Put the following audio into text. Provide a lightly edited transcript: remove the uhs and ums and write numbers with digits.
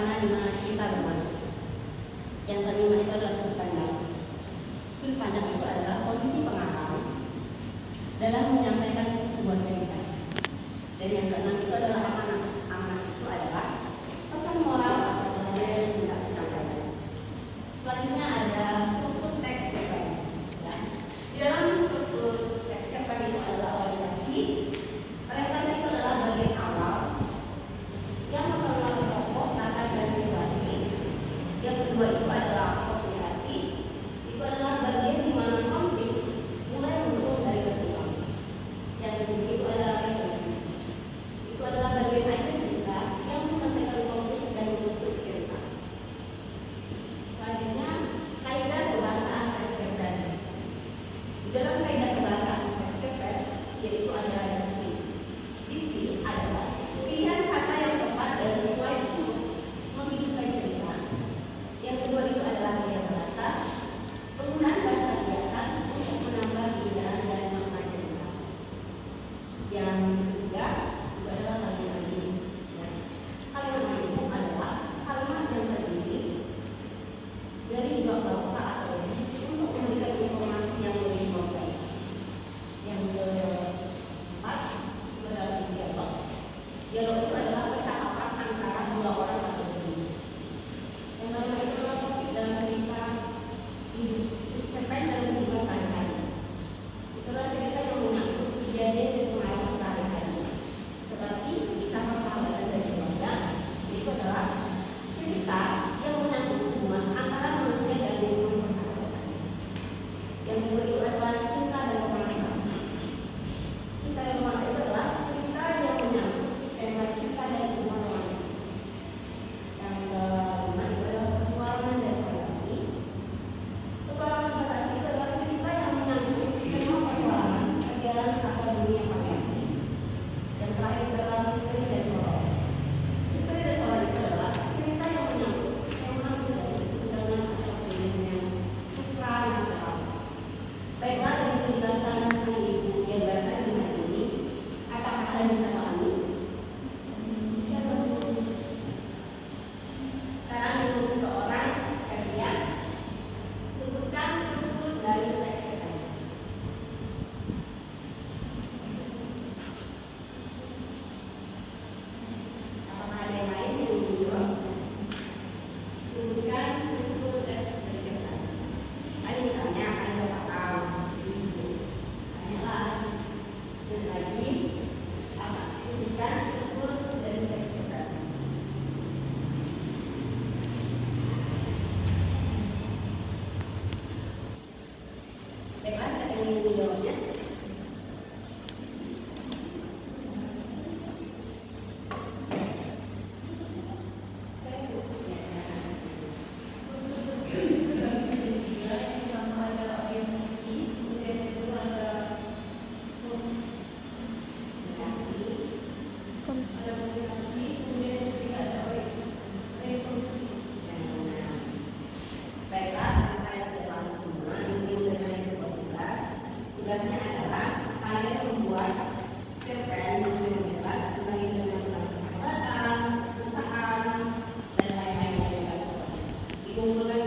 suasana di mana kita bermaksud. Yang kelima itu adalah sudut pandang. Sudut pandang itu adalah posisi pengarang dalam menyampaikan sebuah cerita. Dan yang keenam itu adalah amanat. Amanat itu adalah pesan moral atau pelajaran yang tidak disampaikan. Selanjutnya ada struktur teks cerpen. Ya. Di dalam struktur teks cerpen itu adalah orientasi. Orientasi itu adalah bagian awal yang memperkenalkan tokoh, latar dan situasi. Yang kedua itu adalah konspirasi. Itu adalah bagian di mana konflik mulai muncul dari berkembang. Yang ketiga itu adalah resolusi. Itu adalah bagian akhir cerita yang menyelesaikan konflik dan menutup cerita. Selanjutnya, kaidah kebahasaan teks cerpen. Di dalam kaidah kebahasaan teks cerpen yaitu adalah diksi. Diksi adalah pilihan kata yang tepat dan sesuai untuk menghidupkan cerita. Yang kedua itu adalah gaya bahasa, penggunaan bahasa biasa untuk menambah keindahan dan makna cerita. Yang ketiga itu adalah kalimat ini. Ya. Kalimat ini adalah kalimat yang terdiri dari dua klausa atau lebih untuk memberikan informasi yang lebih kompleks. Yang keempat itu adalah dialog. Dialog itu adalah percakapan antara dua orang atau lebih. Yang kelima itu adalah topik dalam cerita hidup cerpen dalam kehidupan sehari-hari. Itulah cerita yang menyangkut kejadian dan pengalaman sehari-hari, seperti kisah persahabatan dan keluarga. Itu adalah cerita yang menyangkut hubungan antara manusia dan lingkungan persahabatan. Yang kedua itu adalah cinta dan romansa. Cinta dan romansa itu adalah cerita yang menyangkut tema cinta dan hubungan romantis. Yang kelima itu adalah petualangan dan fantasi. Petualangan fantasi itu adalah cerita yang menyangkut tema petualangan, perjalanan atau dunia fantasi. Yang terakhir adalah misteri dan horor. Misteri dan horor itu adalah cerita yang menyangkut tema misteri, undangan atau kejadian supranatural. Baiklah, dari penjelasan yang Ibu jabarkan di hari ini, apakah kalian bisa pahami? Bisa dong. Sekarang untuk ke orang Setia, sebutkan struktur dari teks cerpen. Apakah ada yang lain yang ingin menjawab? Sebutkan struktur teks cerpen. Tadi misalnya akan ada pakal, tanyalah, dan lagi apa? Sebutkan struktur dari teks cerpen. Baiklah, ada yang ingin menjawabnya? Saya Bu. Ya, silakan. Baiklah, saya sudah paham semua. Ini dengan yang kedua, tugasnya adalah kalian membuat cerpen yang jelas sebagai dengan persahabatan, perusahaan, dan lain-lain yang juga semuanya. Dikumpulkan